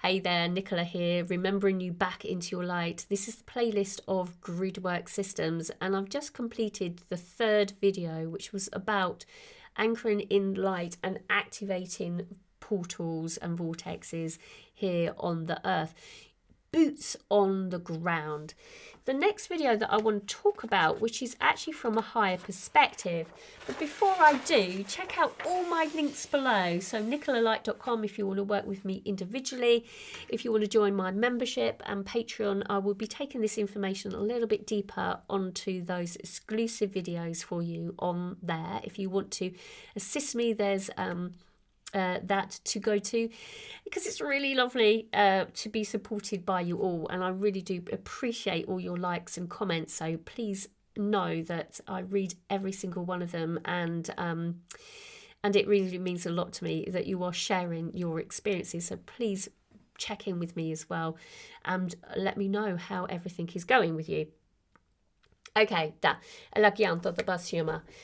Hey there, Nicola here, remembering you back into your light. This is the playlist of Gridwork systems, and I've just completed the third video, which was about anchoring in light and activating portals and vortexes here on the earth. Boots on the ground. The next video that I want to talk about, which is actually from a higher perspective, but before I do, check out all my links below. So nicolalight.com if you want to work with me individually, if you want to join my membership, and Patreon. I will be taking this information a little bit deeper onto those exclusive videos for you on there. If you want to assist me, there's that to go to, because it's really lovely to be supported by you all, and I really do appreciate all your likes and comments. So please know that I read every single one of them, and it really means a lot to me that you are sharing your experiences. So please check in with me as well and let me know how everything is going with you. Okay,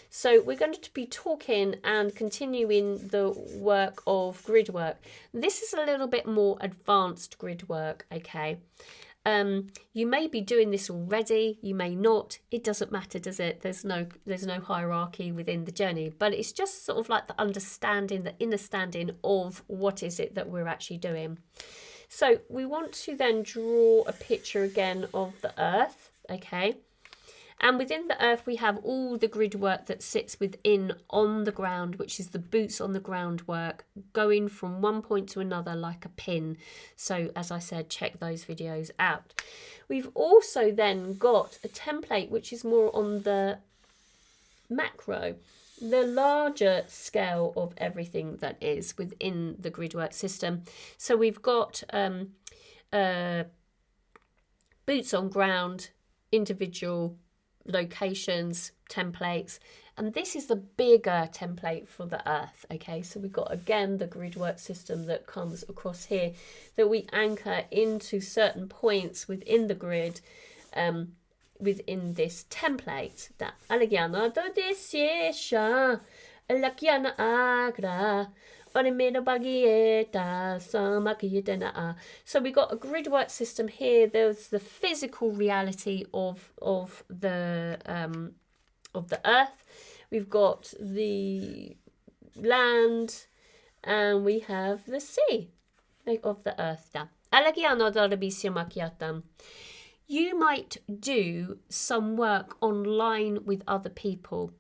so we're going to be talking and continuing the work of grid work. This is a little bit more advanced grid work, okay? You may be doing this already, you may not. It doesn't matter, does it? There's no hierarchy within the journey, but it's just sort of like the understanding, the understanding of what is it that we're actually doing. So we want to then draw a picture again of the earth, okay? And within the earth, we have all the grid work that sits within on the ground, which is the boots on the ground work, going from one point to another like a pin. So as I said, check those videos out. We've also then got a template, which is more on the macro, the larger scale of everything that is within the grid work system. So we've got boots on ground, individual locations, templates, and this is the bigger template for the earth, okay? So we've got again the grid work system that comes across here, that we anchor into certain points within the grid, within this template. That so we got a grid work system here. There's the physical reality of the earth. We've got the land, and we have the sea of the earth. You might do some work online with other people.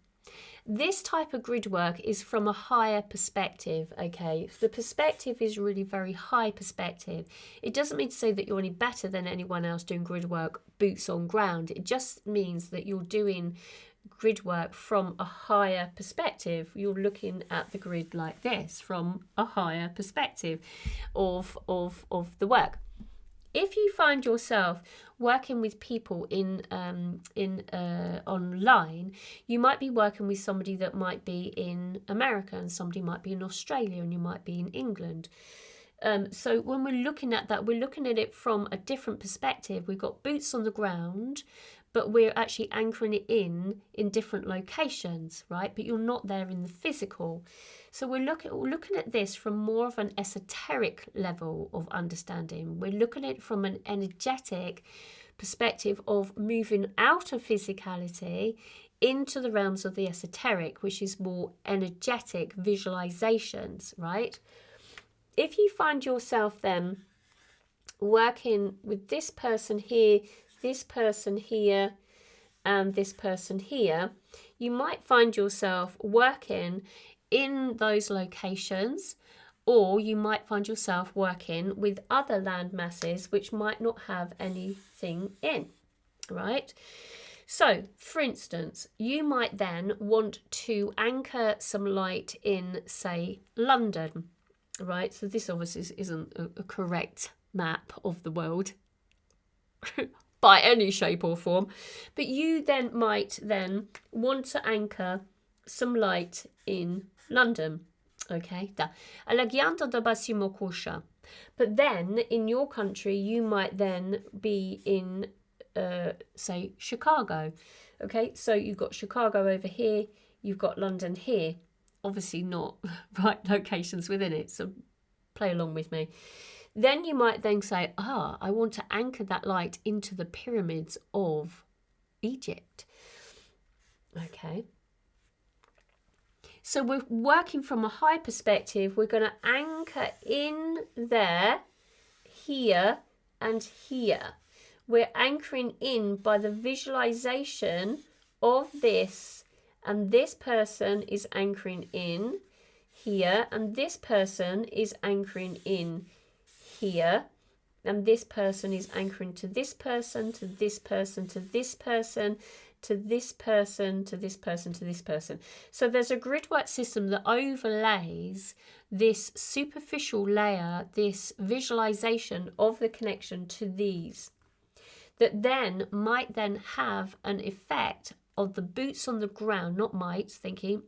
This type of grid work is from a higher perspective, okay? The perspective is really very high perspective. It doesn't mean to say that you're any better than anyone else doing grid work boots on ground. It just means that you're doing grid work from a higher perspective. You're looking at the grid like this from a higher perspective of the work. If you find yourself working with people in online, you might be working with somebody that might be in America, and somebody might be in Australia, and you might be in England. So when we're looking at that, we're looking at it from a different perspective. We've got boots on the ground, but we're actually anchoring it in different locations, right? But you're not there in the physical. So we're looking at this from more of an esoteric level of understanding. We're looking at it from an energetic perspective of moving out of physicality into the realms of the esoteric, which is more energetic visualizations, right? If you find yourself then working with this person here, this person here, and this person here, you might find yourself working in those locations, or you might find yourself working with other land masses which might not have anything in, right? So, for instance, you might then want to anchor some light in, say, London, right? So this obviously isn't a correct map of the world by any shape or form, but you then might then want to anchor some light in London, okay? But then in your country, you might then be in, say, Chicago, okay? So you've got Chicago over here, you've got London here, obviously not right locations within it, so play along with me. Then you might then say, I want to anchor that light into the pyramids of Egypt. Okay. So we're working from a high perspective. We're going to anchor in there, here and here. We're anchoring in by the visualization of this, and this person is anchoring in here, and this person is anchoring in here, and this person is anchoring to this person, to this person, to this person, to this person, to this person, to this person. So there's a gridwork system that overlays this superficial layer, this visualization of the connection to these, that then might then have an effect of the boots on the ground, not might, thinking,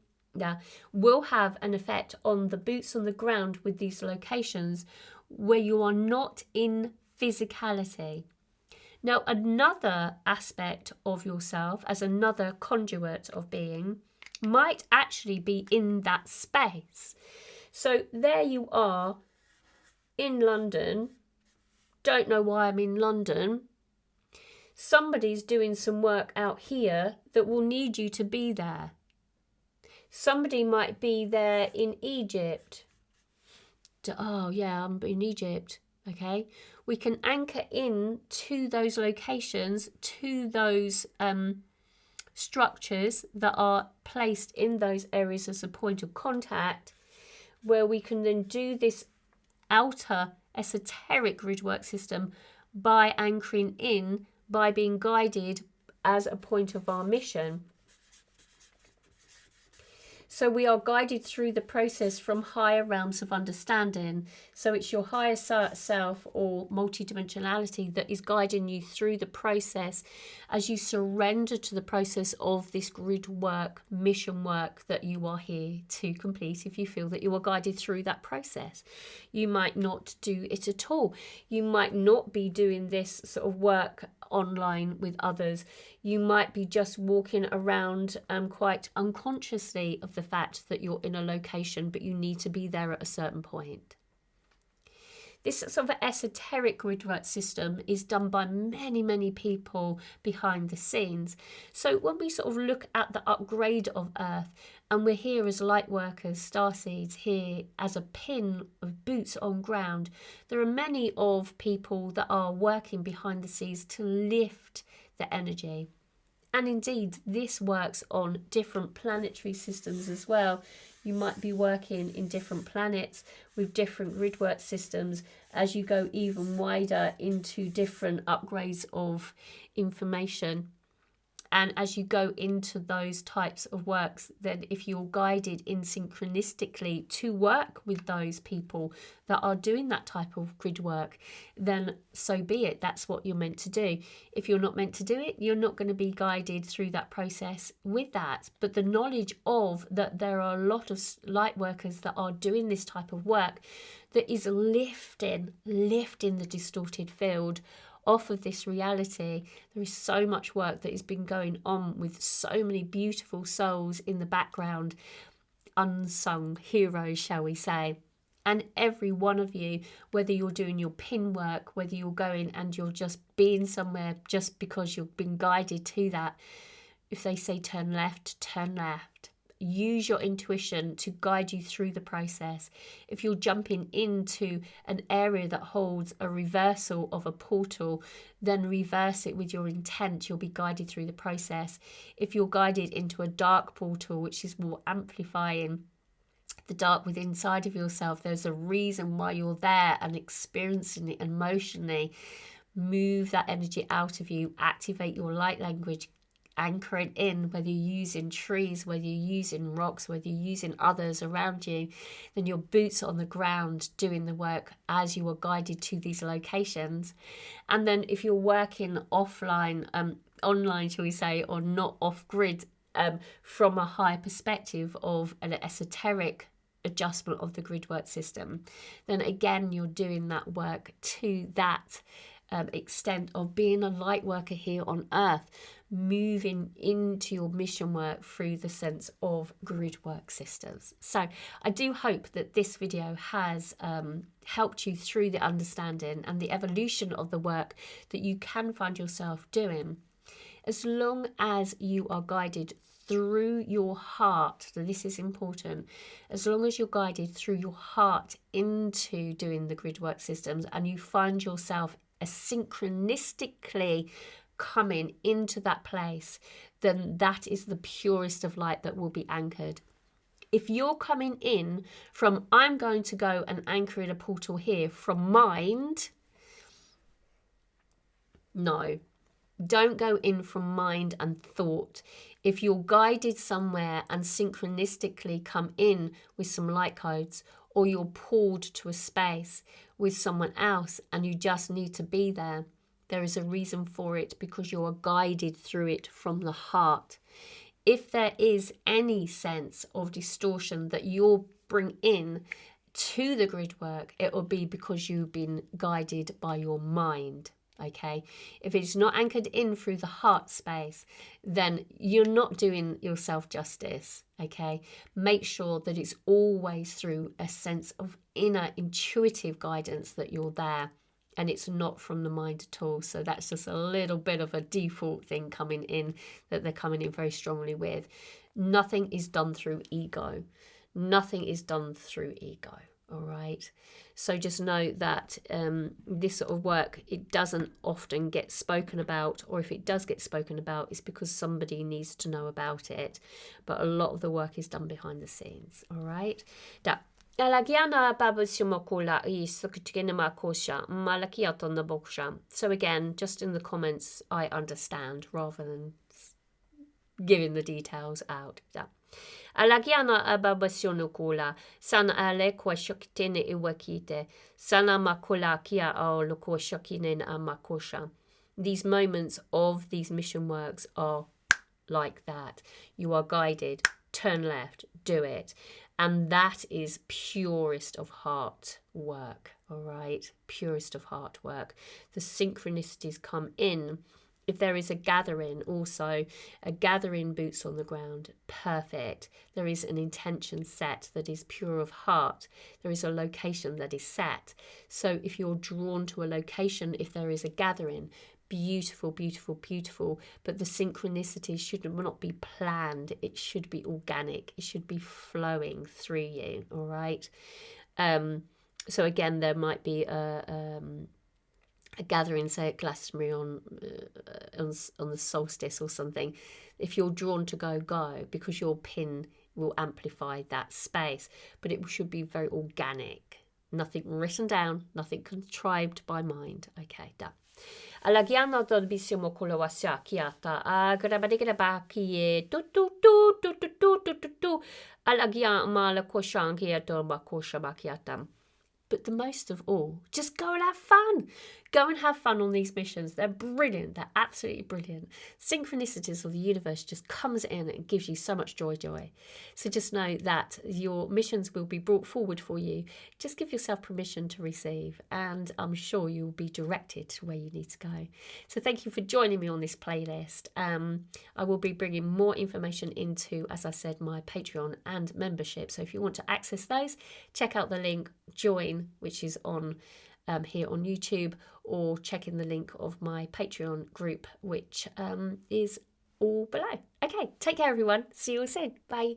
will have an effect on the boots on the ground with these locations where you are not in physicality. Now, another aspect of yourself as another conduit of being might actually be in that space. So there you are in London. Don't know why I'm in London. Somebody's doing some work out here that will need you to be there. Somebody might be there in Egypt. Oh yeah, I'm in Egypt. Okay, we can anchor in to those locations, to those structures that are placed in those areas as a point of contact, where we can then do this outer esoteric gridwork system by anchoring in, by being guided as a point of our mission. So we are guided through the process from higher realms of understanding. So it's your higher self or multidimensionality that is guiding you through the process as you surrender to the process of this grid work, mission work that you are here to complete. If you feel that you are guided through that process, you might not do it at all. You might not be doing this sort of work online with others. You might be just walking around quite unconsciously of the fact that you're in a location, but you need to be there at a certain point. This sort of esoteric gridwork system is done by many, many people behind the scenes. So when we sort of look at the upgrade of Earth, and we're here as light workers, starseeds, here as a pin of boots on ground, there are many of people that are working behind the scenes to lift the energy. And indeed, this works on different planetary systems as well. You might be working in different planets with different gridwork systems as you go even wider into different upgrades of information. And as you go into those types of works, then if you're guided in synchronistically to work with those people that are doing that type of grid work, then so be it. That's what you're meant to do. If you're not meant to do it, you're not going to be guided through that process with that. But the knowledge of that there are a lot of light workers that are doing this type of work that is lifting the distorted field off of this reality. There is so much work that has been going on with so many beautiful souls in the background, unsung heroes, shall we say. And every one of you, whether you're doing your pin work, whether you're going and you're just being somewhere just because you've been guided to that, if they say turn left, turn left. Use your intuition to guide you through the process. If you're jumping into an area that holds a reversal of a portal, then reverse it with your intent. You'll be guided through the process. If you're guided into a dark portal, which is more amplifying the dark within inside of yourself, there's a reason why you're there and experiencing it emotionally. Move that energy out of you. Activate your light language. Anchor it in, whether you're using trees, whether you're using rocks, whether you're using others around you, then your boots on the ground doing the work as you are guided to these locations. And then if you're working offline, online, shall we say, or not off grid, from a high perspective of an esoteric adjustment of the gridwork system, then again you're doing that work to that extent of being a light worker here on earth, moving into your mission work through the sense of grid work systems. So I do hope that this video has helped you through the understanding and the evolution of the work that you can find yourself doing, as long as you are guided through your heart. So this is important. As long as you're guided through your heart into doing the grid work systems, and you find yourself synchronistically coming into that place, then that is the purest of light that will be anchored. If you're coming in from, I'm going to go and anchor in a portal here, from mind, no, don't go in from mind and thought. If you're guided somewhere and synchronistically come in with some light codes, or you're pulled to a space with someone else and you just need to be there, there is a reason for it, because you are guided through it from the heart. If there is any sense of distortion that you'll bring in to the grid work, it will be because you've been guided by your mind. Okay, if it's not anchored in through the heart space, then you're not doing yourself justice. Okay, make sure that it's always through a sense of inner intuitive guidance that you're there, and it's not from the mind at all. So that's just a little bit of a default thing coming in, that they're coming in very strongly with. Nothing is done through ego. Nothing is done through ego. All right. So just know that this sort of work, it doesn't often get spoken about, or if it does get spoken about, it's because somebody needs to know about it. But a lot of the work is done behind the scenes. All right. So again, just in the comments, I understand, rather than giving the details out. Alagiana ababasiono kula, sana ale kwa shokitene iwakite, sana makula kia ao loko shokinen amakosha. These moments of these mission works are like that. You are guided, turn left, do it. And that is purest of heart work, all right? Purest of heart work. The synchronicities come in. If there is a gathering, also a gathering, boots on the ground, perfect. There is an intention set that is pure of heart. There is a location that is set. So if you're drawn to a location, if there is a gathering, beautiful, beautiful, beautiful. But the synchronicity should not be planned. It should be organic. It should be flowing through you, all right? So again, there might be a gathering, say at Glastonbury on the solstice or something. If you're drawn to go, because your pin will amplify that space. But it should be very organic. Nothing written down, nothing contrived by mind. Okay, done. Alagiano dolbissimo kulawasia kiata agrabadigraba kie tu alagia mala koshangia dolba koshabakiatam. But the most of all, just go and have fun. Go and have fun on these missions. They're brilliant. They're absolutely brilliant. Synchronicities of the universe just comes in and gives you so much joy. So just know that your missions will be brought forward for you. Just give yourself permission to receive, and I'm sure you'll be directed to where you need to go. So thank you for joining me on this playlist. I will be bringing more information into, as I said, my Patreon and membership. So if you want to access those, check out the link, join, which is on here on YouTube, or check in the link of my Patreon group, which is all below. Okay, take care everyone. See you all soon. Bye.